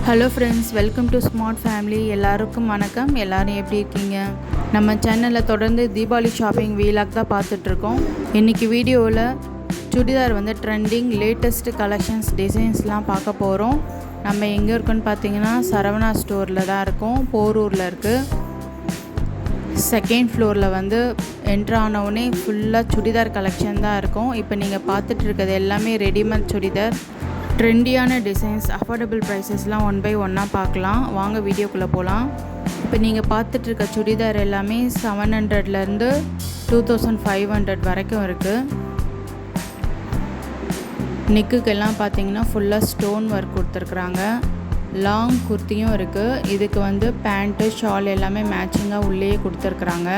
Hello friends, welcome to smart family. எல்லாருக்கும் வணக்கம். எல்லோரும் எப்படி இருக்கீங்க? நம்ம சேனலில் தொடர்ந்து தீபாவளி ஷாப்பிங் வீலாக் தான் பார்த்துட்ருக்கோம். இன்றைக்கி வீடியோவில் சுடிதார் ட்ரெண்டிங் லேட்டஸ்ட் கலெக்ஷன்ஸ் டிசைன்ஸ்லாம் பார்க்க போகிறோம். நம்ம எங்கே இருக்கோன்னு பார்த்தீங்கன்னா சரவணா ஸ்டோரில் தான் இருக்கோம். போரூரில் இருக்குது. செகண்ட் ஃப்ளோரில் என்ட்ரு ஆனவுடனே ஃபுல்லாக சுடிதார் கலெக்ஷன் தான் இருக்கும். இப்போ நீங்கள் பார்த்துட்டு இருக்கிறது எல்லாமே ரெடிமேட் சுடிதார். ட்ரெண்டியான டிசைன்ஸ், அஃபோர்டபுள் ப்ரைஸஸ்லாம் ஒன் பை ஒன்னாக பார்க்கலாம். வாங்க வீடியோக்குள்ளே போகலாம். இப்போ நீங்கள் பார்த்துட்ருக்க சுடிதார் எல்லாமே 700லேருந்து 2500 வரைக்கும் இருக்குது. நெக்குக்கெல்லாம் பார்த்தீங்கன்னா ஃபுல்லாக ஸ்டோன் ஒர்க் கொடுத்துருக்குறாங்க. லாங் குர்த்தியும் இருக்குது. இதுக்கு பேண்ட்டு ஷால் எல்லாமே மேட்சிங்காக உள்ளே கொடுத்துருக்குறாங்க.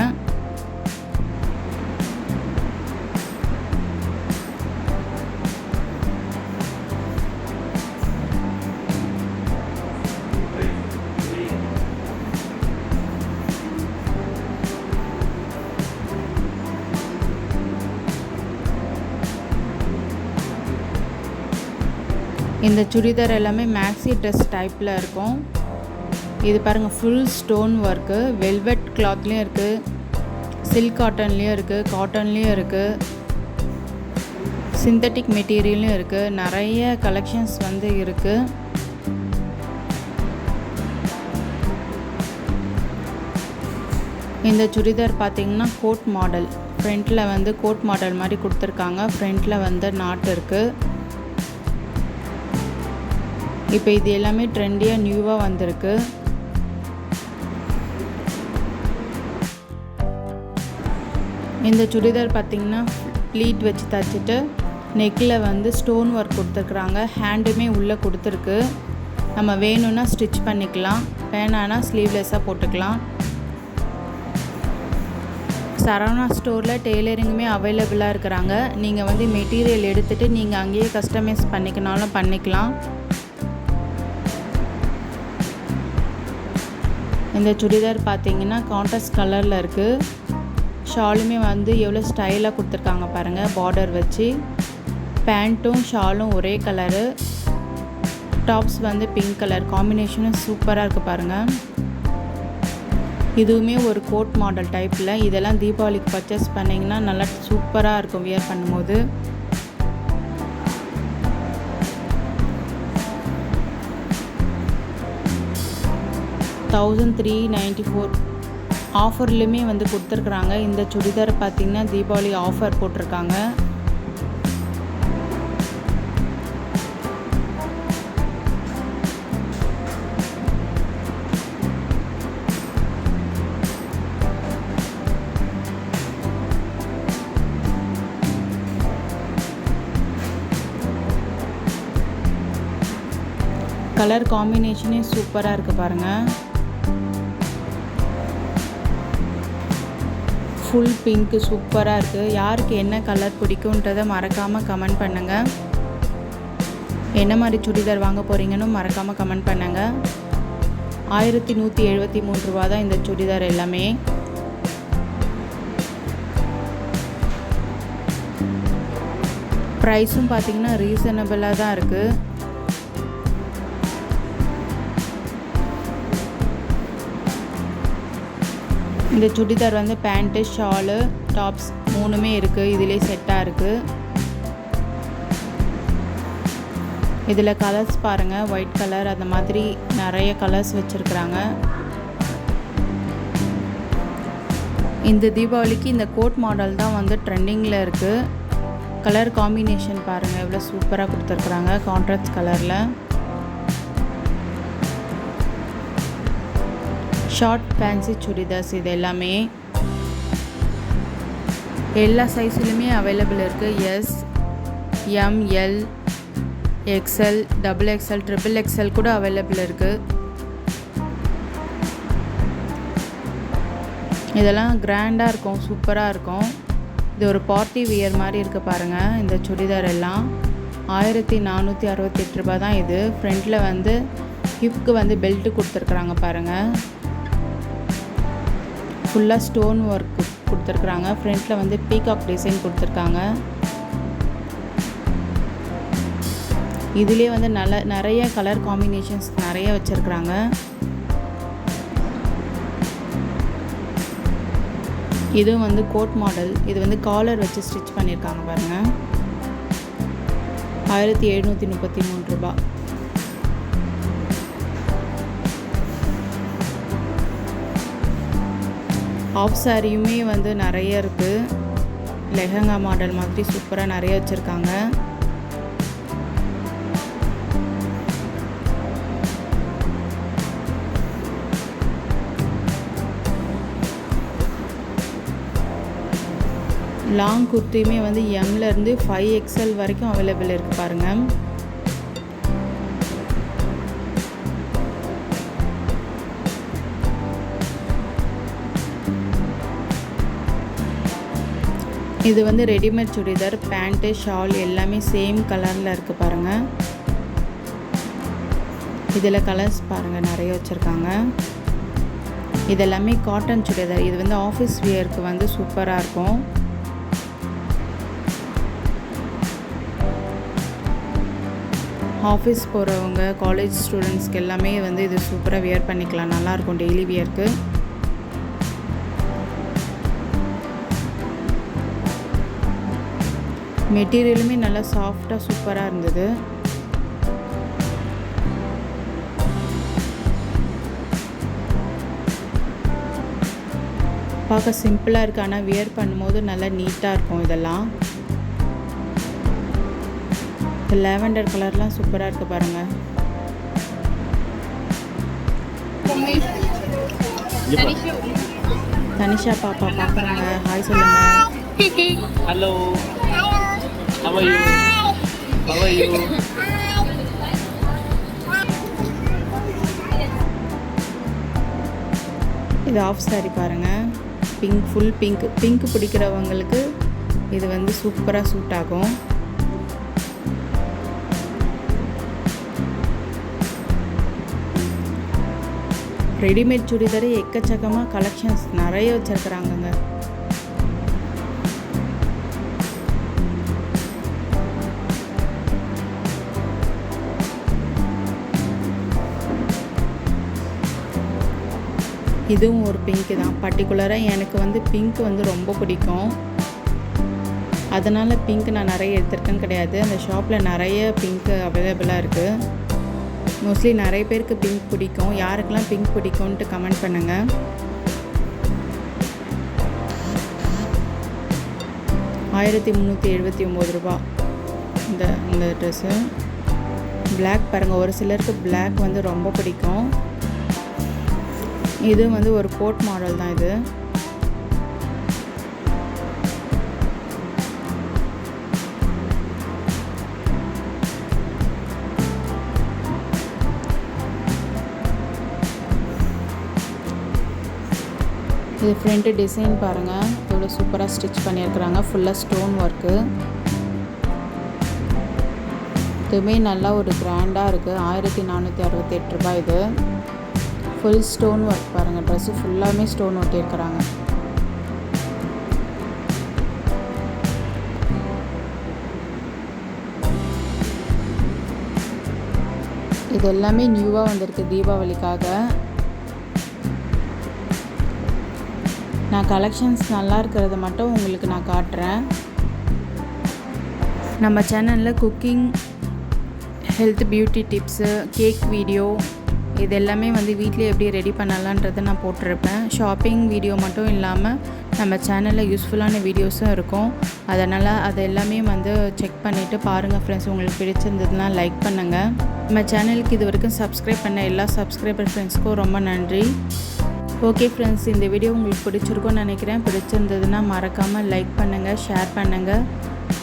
இந்த சுடிதார் எல்லாமே மேக்ஸி ட்ரெஸ் டைப்பில் இருக்கும். இது பாருங்கள், ஃபுல் ஸ்டோன் ஒர்க்கு. வெல்வெட் கிளாத்லேயும் இருக்குது, சில்க் காட்டன்லேயும் இருக்குது, காட்டன்லேயும் இருக்குது, சிந்தட்டிக் மெட்டீரியலும் இருக்குது. நிறைய கலெக்ஷன்ஸ் இருக்குது. இந்த சுடிதார் பார்த்திங்கன்னா கோட் மாடல். ஃப்ரண்ட்டில் கோட் மாடல் மாதிரி கொடுத்துருக்காங்க. ஃப்ரண்ட்டில் நாட் இருக்குது. இப்போ இது எல்லாமே ட்ரெண்டியாக நியூவாக வந்திருக்கு. இந்த சுடிதார் பார்த்திங்கன்னா ப்ளீட் வச்சு தைச்சிட்டு நெக்கில் ஸ்டோன் ஒர்க் கொடுத்துருக்குறாங்க. ஹேண்டுமே உள்ளே கொடுத்துருக்கு. நம்ம வேணும்னா ஸ்டிச் பண்ணிக்கலாம், வேணான்னா ஸ்லீவ்லெஸ்ஸாக போட்டுக்கலாம். சரவணா ஸ்டோரில் டெய்லரிங்குமே அவைலபிளாக இருக்கிறாங்க. நீங்கள் மெட்டீரியல் எடுத்துகிட்டு நீங்கள் அங்கேயே கஸ்டமைஸ் பண்ணிக்கனாலும் பண்ணிக்கலாம். இந்த சுடிதார் பார்த்தீங்கன்னா கான்ட்ராஸ்ட் கலரில் இருக்குது. ஷாலுமே எவ்வளோ ஸ்டைலாக கொடுத்துருக்காங்க பாருங்கள், பார்டர் வச்சு. பேண்ட்டும் ஷாலும் ஒரே கலரு. டாப்ஸ் பிங்க் கலர் காம்பினேஷனும் சூப்பராக இருக்குது பாருங்கள். இதுவுமே ஒரு கோட் மாடல் டைப்பில். இதெல்லாம் தீபாவளிக்கு பர்ச்சேஸ் பண்ணிங்கன்னா நல்லா சூப்பராக இருக்கும் வியர் பண்ணும்போது. $1394 ஆஃபர்லேயுமே கொடுத்துருக்குறாங்க. இந்த சுடிதார் பார்த்திங்கன்னா தீபாவளி ஆஃபர் போட்டிருக்காங்க. கலர் காம்பினேஷனே சூப்பராக இருக்குது பாருங்கள். ஃபுல் பிங்க்கு சூப்பராக இருக்குது. யாருக்கு என்ன கலர் பிடிக்குன்றதை மறக்காமல் கமெண்ட் பண்ணுங்கள். என்ன மாதிரி சுடிதார் வாங்க போகிறீங்கன்னு மறக்காமல் கமெண்ட் பண்ணுங்கள். 1173 ரூபா தான் இந்த சுடிதார் எல்லாமே. ப்ரைஸும் பார்த்திங்கன்னா ரீசனபிளாக தான் இருக்குது. இந்த சுடிதார் பேண்ட்டு ஷாலு டாப்ஸ் மூணுமே இருக்குது. இதிலே செட்டாக இருக்குது. இதில் கலர்ஸ் பாருங்கள், ஒயிட் கலர் அந்த மாதிரி நிறைய கலர்ஸ் வச்சுருக்குறாங்க. இந்த தீபாவளிக்கு இந்த கோட் மாடல் தான் ட்ரெண்டிங்கில் இருக்குது. கலர் காம்பினேஷன் பாருங்கள், எவ்வளோ சூப்பராக கொடுத்துருக்குறாங்க கான்ட்ராஸ்ட் கலரில். ஷார்ட் ஃபேன்சி சுடிதார்ஸ் இது எல்லாமே எல்லா சைஸ்லையுமே அவைலபிள் இருக்குது. S, M, L, XL, XXL, XXL கூட அவைலபிள் இருக்குது. இதெல்லாம் கிராண்டாக இருக்கும், சூப்பராக இருக்கும். இது ஒரு பார்ட்டி வியர் மாதிரி இருக்குது பாருங்கள். இந்த சுடிதார் எல்லாம் 1468 ரூபா தான் இது. ஃப்ரண்ட்டில் ஹிப்க்கு பெல்ட்டு கொடுத்துருக்குறாங்க பாருங்கள். ஃபுல்லாக ஸ்டோன் ஒர்க் கொடுத்துருக்குறாங்க. ஃப்ரண்ட்டில் பீகாக் டிசைன் கொடுத்துருக்காங்க. இதுலேயே வந்து நிறைய கலர் காம்பினேஷன்ஸ் நிறைய வச்சுருக்குறாங்க. இதுவும் வந்து கோட் மாடல். இது வந்து காலர் வச்சு ஸ்டிச் பண்ணியிருக்காங்க பாருங்கள். 1733 ரூபா. ஆஃப் சாரியுமே வந்து நிறைய இருக்குது. லெஹங்கா மாடல் மாதிரி சூப்பராக நிறைய வச்சுருக்காங்க. லாங் குர்த்தியுமே வந்து எம்லேருந்து 5XL வரைக்கும் அவைலபிள் இருக்குது பாருங்கள். இது வந்து ரெடிமேட் சுடிதார். பேண்ட்டு ஷால் எல்லாமே சேம் கலரில் இருக்குது பாருங்கள். இதில் கலர்ஸ் பாருங்கள் நிறைய வச்சுருக்காங்க. இதெல்லாமே காட்டன் சுடிதார். இது வந்து ஆஃபீஸ் வியருக்கு வந்து சூப்பராக இருக்கும். ஆஃபீஸ் போகிறவங்க, காலேஜ் ஸ்டூடெண்ட்ஸ்க்கு எல்லாமே வந்து இது சூப்பராக வியர் பண்ணிக்கலாம். நல்லாயிருக்கும் டெய்லி வியருக்கு. மெட்டீரியலுமே நல்லா சாஃப்டாக சூப்பராக இருந்தது. பார்க்க சிம்பிளாக இருக்குது, ஆனால் வியர் பண்ணும்போது நல்லா நீட்டாக இருக்கும். இதெல்லாம் லாவெண்டர் கலர்லாம் சூப்பராக இருக்குது பாருங்கள். தனிஷா பாப்பா பார்க்குறாங்க. ஹாய் சொல்லுங்கள். Hello, how are you? How are you? இது ஆஃப் சாரி பாருங்கள். பிங்க், ஃபுல் பிங்க் பிடிக்கிறவங்களுக்கு இது வந்து சூப்பராக சூட் ஆகும். ரெடிமேட் சுடிதார் எக்கச்சக்கமாக கலெக்ஷன்ஸ் நிறைய வச்சுருக்குறாங்கங்க. இதுவும் ஒரு பிங்க்கு தான். பர்டிகுலராக எனக்கு வந்து பிங்க் வந்து ரொம்ப பிடிக்கும். அதனால் பிங்க் நான் நிறைய எடுத்துருக்கேன்னு கிடையாது. அந்த ஷாப்பில் நிறைய பிங்க்கு அவைலபிளாக இருக்குது. மோஸ்ட்லி நிறைய பேருக்கு பிங்க் பிடிக்கும். யாருக்கெல்லாம் பிங்க் பிடிக்கும்ன்ட்டு கமெண்ட் பண்ணுங்கள். ரூபா இந்த ட்ரெஸ்ஸு. பிளாக் பாருங்கள். ஒரு சிலருக்கு பிளாக் வந்து ரொம்ப பிடிக்கும். இது வந்து ஒரு கோட் மாடல் தான். இது இது ஃப்ரண்ட்டு டிசைன் பாருங்கள். இவ்வளோ சூப்பராக ஸ்டிச் பண்ணியிருக்கிறாங்க. ஃபுல்லாக ஸ்டோன் ஒர்க்கு. இதுவுமே நல்லா ஒரு கிராண்டாக இருக்குது. 1468 ரூபா. இது ஃபுல் ஸ்டோன் ஒர்க் பாருங்கள். ட்ரெஸ்ஸு ஃபுல்லாமே ஸ்டோன் ஒட்டியிருக்கிறாங்க. இது எல்லாமே நியூவாக வந்திருக்கு தீபாவளிக்காக. நான் கலெக்ஷன்ஸ் நல்லா இருக்கிறத மட்டும் உங்களுக்கு நான் காட்டுறேன். நம்ம சேனலில் cooking, health, beauty tips, cake video இது எல்லாமே வந்து வீட்டிலே எப்படி ரெடி பண்ணலான்றதை நான் போட்டிருப்பேன். ஷாப்பிங் வீடியோ மட்டும் இல்லாமல் நம்ம சேனலில் யூஸ்ஃபுல்லான வீடியோஸும் இருக்கும். அதனால் அது எல்லாமே வந்து செக் பண்ணிவிட்டு பாருங்கள் ஃப்ரெண்ட்ஸ். உங்களுக்கு பிடிச்சிருந்ததுன்னா லைக் பண்ணுங்கள். நம்ம சேனலுக்கு இது வரைக்கும் சப்ஸ்கிரைப் பண்ண எல்லா சப்ஸ்கிரைபர் ஃப்ரெண்ட்ஸ்க்கும் ரொம்ப நன்றி. ஓகே ஃப்ரெண்ட்ஸ், இந்த வீடியோ உங்களுக்கு பிடிச்சிருக்கும்னு நினைக்கிறேன். பிடிச்சிருந்ததுன்னா மறக்காமல் லைக் பண்ணுங்கள், ஷேர் பண்ணுங்கள்,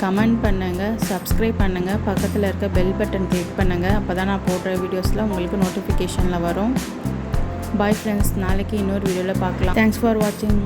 கமெண்ட் பண்ணுங்கள், சப்ஸ்கிரைப் பண்ணுங்கள். பக்கத்தில் இருக்க பெல் பட்டன் கிளிக் பண்ணுங்கள். அப்போ தான் நான் போடுற வீடியோஸில் உங்களுக்கு நோட்டிஃபிகேஷனில் வரும். பாய் ஃப்ரெண்ட்ஸ், நாளைக்கு இன்னொரு வீடியோவில் பார்க்கலாம். தேங்க்ஸ் ஃபார் வாட்சிங்.